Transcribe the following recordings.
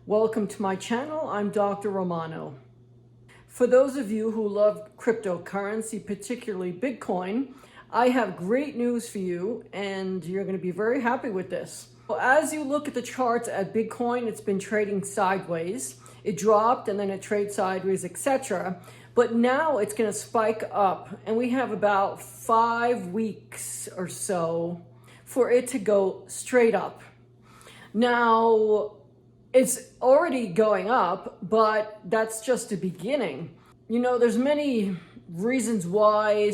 Welcome to my channel. I'm Dr. Romano. For those of you who love cryptocurrency, particularly Bitcoin, I have great news for you and you're going to be very happy with this. As you look at the charts at Bitcoin, it's been trading sideways. It dropped and then it traded sideways, etc. But now it's going to spike up and we have about 5 weeks or so for it to go straight up. Now, it's already going up, but that's just the beginning. You know, there's many reasons why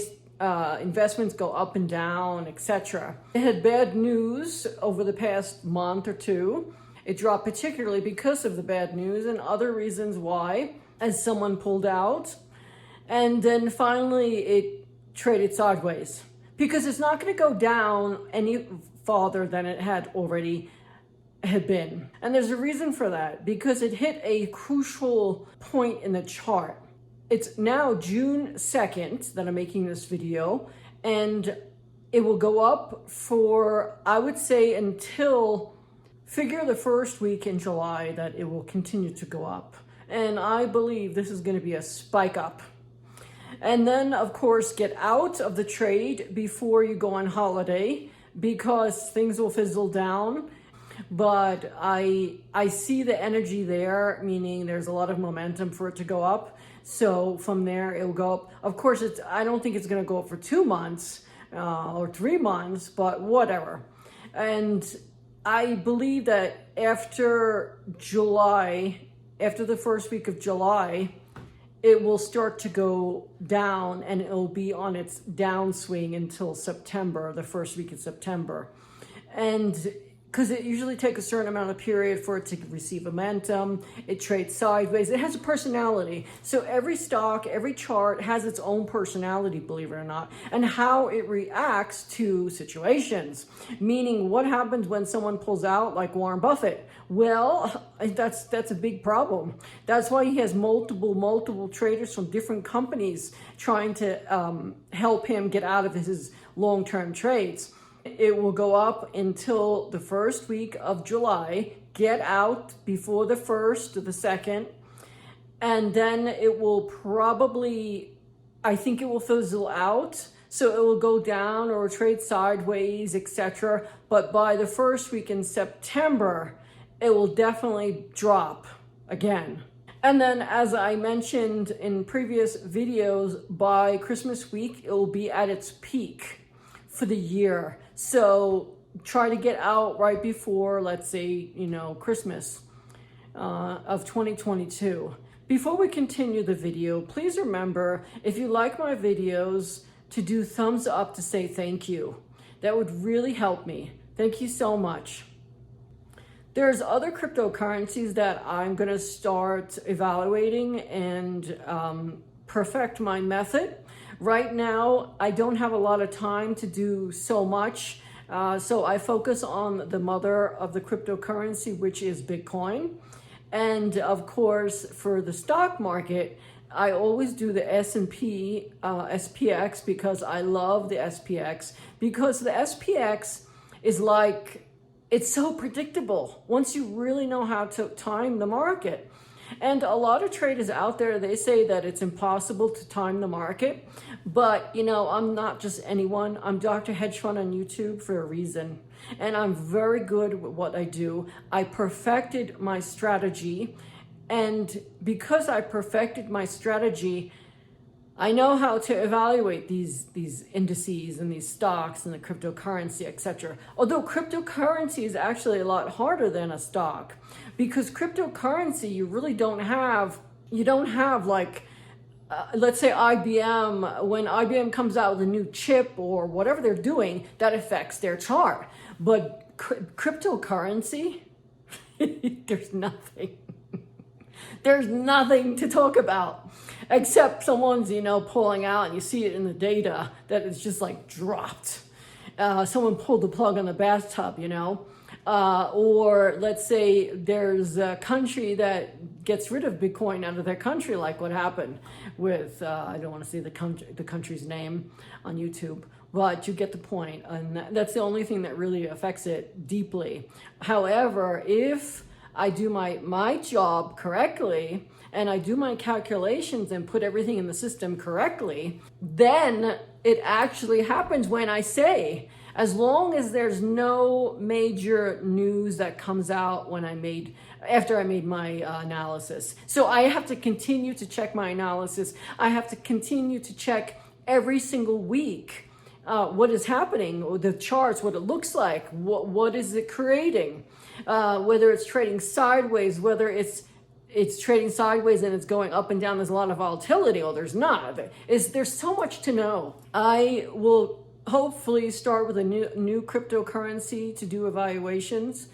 investments go up and down, etc. It had bad news over the past month or two. It dropped particularly because of the bad news and other reasons why, as someone pulled out. And then finally it traded sideways because it's not going to go down any farther than it had been. And there's a reason for that, because it hit a crucial point in the chart. It's now June 2nd that I'm making this video, and it will go up for, I would say, until figure the first week in July that it will continue to go up. And I believe this is going to be a spike up. And then, of course, get out of the trade before you go on holiday, because things will fizzle down. But I see the energy there, meaning there's a lot of momentum for it to go up. So from there, it will go up. Of course, I don't think it's going to go up for 2 months or 3 months, but whatever. And I believe that after July, after the first week of July, it will start to go down and it'll be on its downswing until September, the first week of September. And because it usually takes a certain amount of period for it to receive momentum. It trades sideways. It has a personality. So every stock, every chart has its own personality, believe it or not, and how it reacts to situations. Meaning, what happens when someone pulls out, like Warren Buffett? Well, that's a big problem. That's why he has multiple traders from different companies trying to help him get out of his long-term trades. It will go up until the first week of July. Get out before the 1st or the 2nd. And then it will probably, I think it will fizzle out. So it will go down or trade sideways, etc. But by the first week in September, it will definitely drop again. And then, as I mentioned in previous videos, by Christmas week, it will be at its peak for the year. So try to get out right before, let's say, Christmas of 2022. Before we continue the video, please remember, if you like my videos, to do thumbs up to say thank you. That would really help me. Thank you so much. There's other cryptocurrencies that I'm going to start evaluating and perfect my method. Right now, I don't have a lot of time to do so much, so I focus on the mother of the cryptocurrency, which is Bitcoin. And of course, for the stock market, I always do the S&P, SPX, because I love the SPX, because the SPX is like, it's so predictable once you really know how to time the market. And a lot of traders out there, they say that it's impossible to time the market. But, I'm not just anyone. I'm Doctor Hedge Fund on YouTube for a reason. And I'm very good with what I do. I perfected my strategy. And because I perfected my strategy, I know how to evaluate these indices and these stocks and the cryptocurrency, etc. Although cryptocurrency is actually a lot harder than a stock, because cryptocurrency, you really don't have like, let's say IBM, when IBM comes out with a new chip or whatever they're doing, that affects their chart. But cryptocurrency, there's nothing. There's nothing to talk about, except someone's, pulling out and you see it in the data that it's just like dropped. Someone pulled the plug on the bathtub, or let's say there's a country that gets rid of Bitcoin out of their country, like what happened with, I don't want to say the country's name on YouTube, but you get the point. And that's the only thing that really affects it deeply. However, if I do my job correctly, and I do my calculations and put everything in the system correctly, then it actually happens when I say, as long as there's no major news that comes out after I made my analysis. So I have to continue to check my analysis. I have to continue to check every single week what is happening, the charts, what it looks like, what is it creating, whether it's trading sideways, whether it's trading sideways and it's going up and down. There's a lot of volatility, or there's not. There's so much to know. I will hopefully start with a new cryptocurrency to do evaluations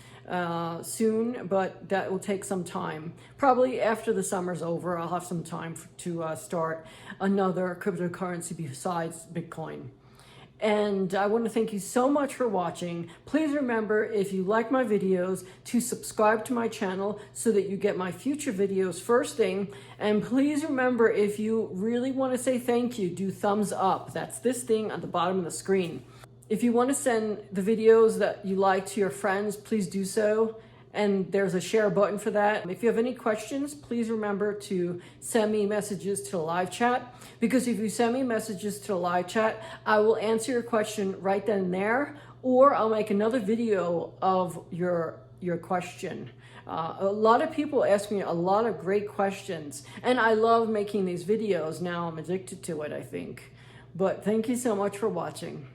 soon, but that will take some time. Probably after the summer's over, I'll have some time to start another cryptocurrency besides Bitcoin. And I want to thank you so much for watching. Please remember, if you like my videos, to subscribe to my channel so that you get my future videos first thing. And please remember, if you really want to say thank you, do thumbs up. That's this thing at the bottom of the screen. If you want to send the videos that you like to your friends, please do so. And there's a share button for that. If you have any questions, please remember to send me messages to the live chat, because if you send me messages to the live chat, I will answer your question right then and there, or I'll make another video of your question. A lot of people ask me a lot of great questions, and I love making these videos. Now I'm addicted to it, I think. But thank you so much for watching.